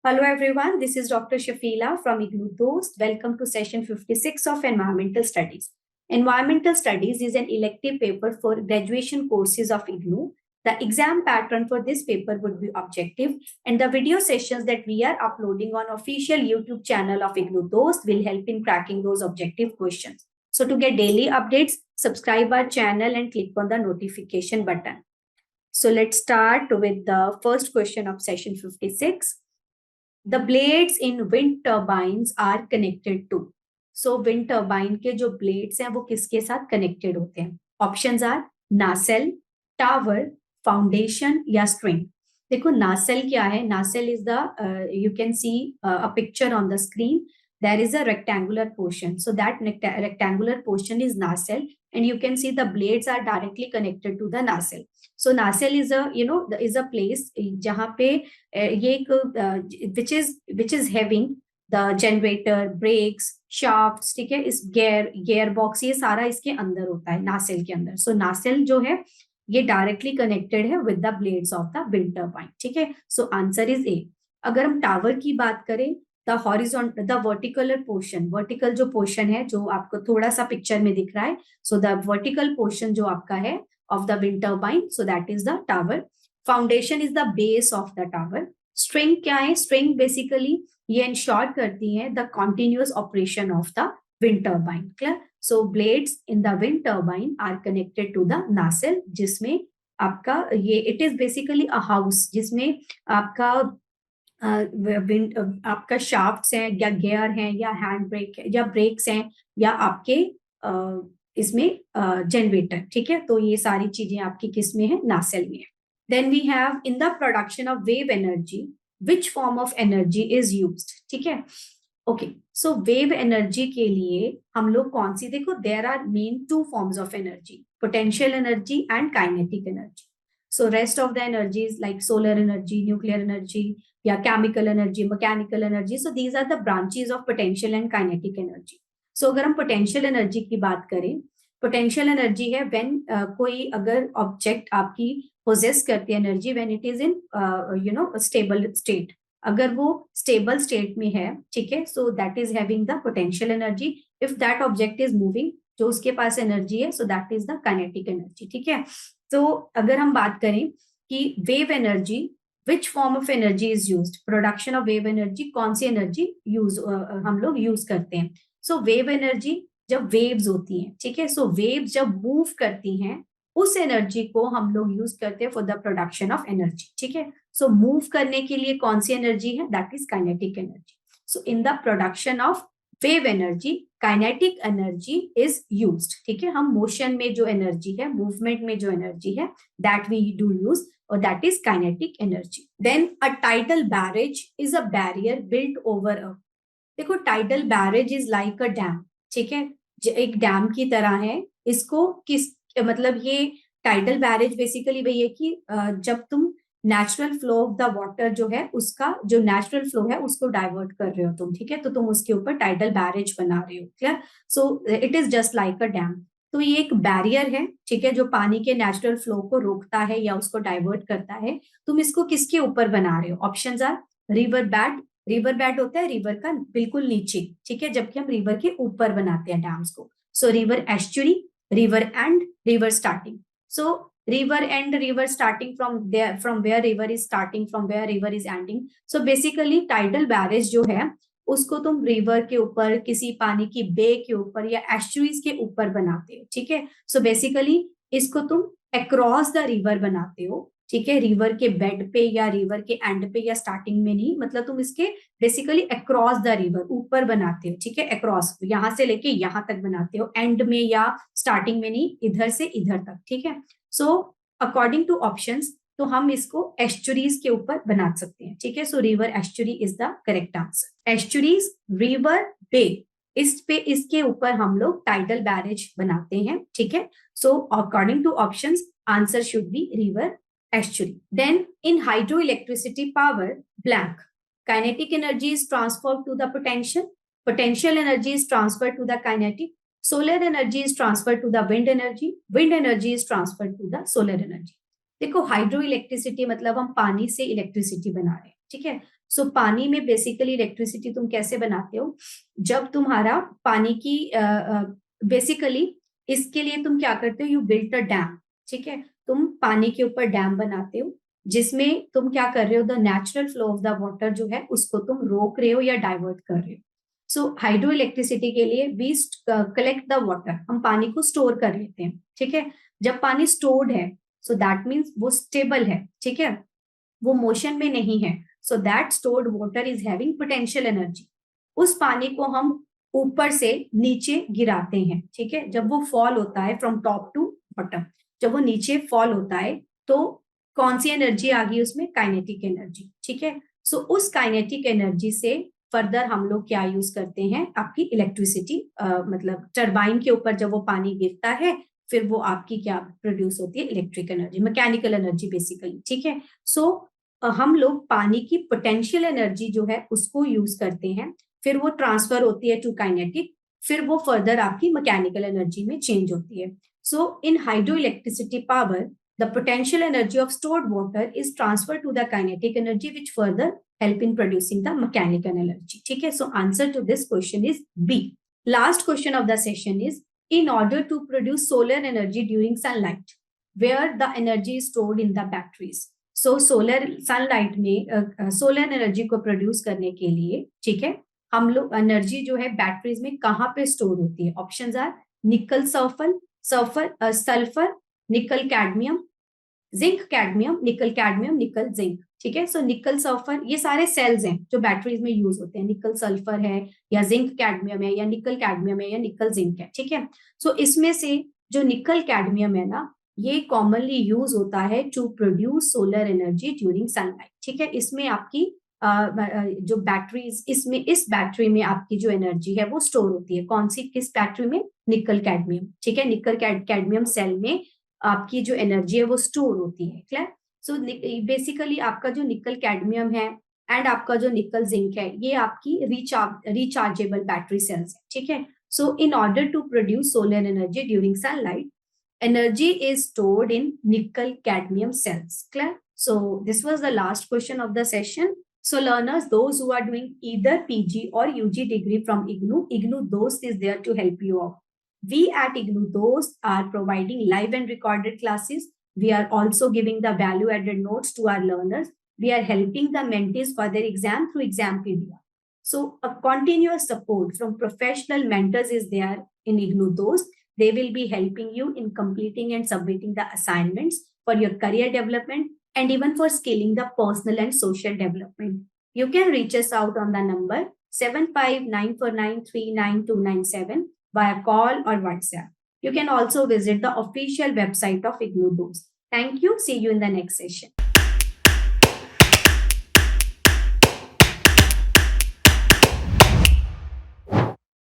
Hello everyone, this is Dr. Shafila from IGNU Dost. Welcome to session 56 of Environmental Studies. Environmental Studies is an elective paper for graduation courses of IGNU. The exam pattern for this paper would be objective, and the video sessions that we are uploading on official YouTube channel of IGNU Dost will help in cracking those objective questions. So to get daily updates, subscribe our channel and click on the notification button. So let's start with the first question of session 56. The blades in wind turbines are connected to. So wind turbine के जो blades हैं वो किसके साथ connected होते हैं? Options are nacelle, tower, foundation या string. देखो nacelle क्या है? Nacelle is the you can see a picture on the screen. There is a rectangular portion. So that rectangular portion is nacelle, and you can see the blades are directly connected to the nacelle. So nacelle is a place जहाँ पे ये एक which is having the generator, brakes, shafts, ठीक है, इस gear box ये सारा इसके अंदर होता है nacelle के अंदर. So nacelle जो है ये डायरेक्टली कनेक्टेड है with the blades of the wind turbine. ठीक है, सो आंसर इज ए. अगर हम टावर की बात करें, द वर्टिकल पोर्शन, वर्टिकल जो पोर्शन है जो आपको थोड़ा सा पिक्चर में दिख रहा है, सो द वर्टिकल पोर्शन जो आपका है of the wind turbine, so that is the tower. Foundation is the base of the tower. String क्या है? String basically ये ensure करती है the continuous operation of the wind turbine. Clear? So blades in the wind turbine are connected to the nacelle, जिसमें आपका ये it is basically a house जिसमें आपका आपका शाफ्ट्स हैं या गियर हैं या हैंड ब्रेक है या ब्रेक्स हैं या आपके इसमें जनरेटर. ठीक है, तो ये सारी चीजें आपकी किस में है? नासेल में है. Then we have in the production of wave energy which form of energy is used. ठीक है, ओके, सो वेव एनर्जी के लिए हम लोग कौन सी, देखो there are main two forms of energy, potential energy and kinetic energy. So rest of the energies like solar energy, nuclear energy या chemical energy, mechanical energy, so these are the branches of potential and kinetic energy. So अगर हम potential energy की बात करें, potential energy है when कोई अगर object आपकी पोजेस करती है energy when it is in stable state, अगर वो स्टेबल स्टेट में है, ठीक है, so that is having the potential energy. If that object is moving, जो उसके पास एनर्जी है, so that is the kinetic energy. ठीक है, तो अगर हम बात करें कि wave energy which form of energy is used, production of wave energy, कौन सी एनर्जी हम लोग यूज करते हैं. सो वेव एनर्जी जब वेव्स होती हैं, ठीक है, सो वेव्स जब मूव करती हैं उस एनर्जी को हम लोग यूज करते हैं for the production of energy. ठीक है, सो मूव करने के लिए कौन सी एनर्जी है? That is kinetic energy. So in the production of wave energy kinetic energy is used. ठीक है, हम मोशन में जो एनर्जी है, मूवमेंट में जो एनर्जी है, दैट वी डू यूज, और that is kinetic energy. Then a tidal barrage is a barrier built over a. देखो tidal barrage is like a dam. ठीक है, एक डैम की तरह है. इसको किस मतलब ये टाइडल बैरेज बेसिकली वही है कि जब तुम natural flow of the water जो है, उसका जो नेचुरल फ्लो है उसको डाइवर्ट कर रहे हो तुम. ठीक है, तो तुम उसके ऊपर टाइडल बैरेज बना रहे हो. Clear? So it is just like a dam. तो ये एक बैरियर है, ठीक है, जो पानी के नेचुरल फ्लो को रोकता है या उसको डाइवर्ट करता है. तुम इसको किसके ऊपर बना रहे हो? Options are river bed. River bed होता है रिवर का बिल्कुल नीचे, ठीक है, जबकि हम रिवर के ऊपर बनाते हैं डैम्स को. So river estuary, river end, river starting. So river end, river starting from there, from where river is starting, from where river is ending. So basically tidal barrage जो है उसको तुम रिवर के ऊपर, किसी पानी की बे के ऊपर या एस्चुरीज के ऊपर बनाते हो. ठीक है, सो बेसिकली इसको तुम अक्रॉस द रिवर बनाते हो. ठीक है, रिवर के बेड पे या रिवर के एंड पे या स्टार्टिंग में नहीं, मतलब तुम इसके बेसिकली अक्रॉस द रिवर ऊपर बनाते हो. ठीक है, अक्रॉस यहां से लेके यहां तक बनाते हो, एंड में या स्टार्टिंग में नहीं, इधर से इधर तक. ठीक है, सो अकॉर्डिंग टू ऑप्शंस तो हम इसको एस्चुरीज के ऊपर बना सकते हैं. ठीक है, so river estuary is the correct answer. Estuaries, river, bay, इस पे इसके ऊपर हम लोग टाइडल बैरेज बनाते हैं. ठीक है, so according two options answer should be river estuary. Then in hydroelectricity power, blank, kinetic energy is transferred to the potential, potential energy is transferred to the kinetic, solar energy is transferred to the wind energy is transferred to the solar energy. देखो hydro electricity मतलब हम पानी से electricity बना रहे हैं. ठीक है, सो पानी में बेसिकली इलेक्ट्रिसिटी तुम कैसे बनाते हो, जब तुम्हारा पानी की बेसिकली इसके लिए तुम क्या करते हो, यू बिल्ट अ डैम, ठीक है, तुम पानी के ऊपर डैम बनाते हो जिसमें तुम क्या कर रहे हो, the natural flow of the water जो है उसको तुम रोक रहे हो या डाइवर्ट कर रहे हो। सो हाइड्रो इलेक्ट्रिसिटी के लिए वी कलेक्ट द वाटर, हम पानी को स्टोर कर लेते हैं, ठीक है। जब पानी स्टोर्ड है सो दैट मीन्स वो स्टेबल है, ठीक है, वो मोशन में नहीं है, so that stored water is having potential energy. उस पानी को हम ऊपर से नीचे गिराते हैं, ठीक है, जब वो फॉल होता है फ्रॉम टॉप टू बॉटम, जब वो नीचे फॉल होता है तो कौन सी एनर्जी आ गई उसमें, काइनेटिक एनर्जी, ठीक है। सो उस काइनेटिक एनर्जी से फर्दर हम लोग क्या यूज करते हैं, आपकी इलेक्ट्रिसिटी मतलब टरबाइन के ऊपर जब वो पानी गिरता है फिर वो आपकी क्या प्रोड्यूस होती है, electric energy, mechanical energy basically, ठीक है। सो हम लोग पानी की पोटेंशियल एनर्जी जो है उसको यूज करते हैं, फिर वो ट्रांसफर होती है टू काइनेटिक, फिर वो फर्दर आपकी मैकेनिकल एनर्जी में चेंज होती है। So in hydro electricity power the potential energy of stored water is transferred to the kinetic energy which further help in producing the mechanical energy, ठीक है। So answer to this question is B. Last question of the session is, in order to produce solar energy during sunlight, where the energy is stored in the batteries. So solar sunlight में solar energy को produce करने के लिए, ठीक है, हम लोग energy जो है बैटरीज में कहाँ पे स्टोर होती है, ऑप्शंस आर निकल सल्फर, निकल cadmium, zinc cadmium, nickel zinc, ठीक है। सो निकल सल्फर ये सारे सेल्स हैं जो बैटरीज में यूज होते हैं, निकल सल्फर है या जिंक कैडमियम है या निकल कैडमियम है या निकल जिंक है, ठीक है। सो इसमें से जो निकल कैडमियम है ना, ये कॉमनली यूज होता है to produce solar energy during sunlight, ठीक है। इसमें आपकी जो बैटरीज, इसमें इस बैटरी में आपकी जो एनर्जी है वो स्टोर होती है, कौन सी, किस बैटरी में, निकल कैडमियम, ठीक है, निकल कैडमियम सेल में आपकी जो एनर्जी है वो स्टोर होती है, क्लियर। सो बेसिकली आपका जो निकल कैडमियम है एंड आपका जो निकल जिंक है ये आपकी रिचार्जेबल बैटरी सेल्स है, ठीक है। So in order to produce solar energy during sunlight, energy is stored in nickel cadmium cells, clear. So this was the last question of the session. So learners, those who are doing either PG or UG degree from IGNOU Dost is there to help you out. We at IGNOU Dost are providing live and recorded classes. We are also giving the value added notes to our learners. We are helping the mentees for their exam through Exampedia. So a continuous support from professional mentors is there in IGNOU Dost. They will be helping you in completing and submitting the assignments for your career development and even for scaling the personal and social development. You can reach us out on the number 7594939297 via call or WhatsApp. You can also visit the official website of IGNOU Dost. Thank you. See you in the next session.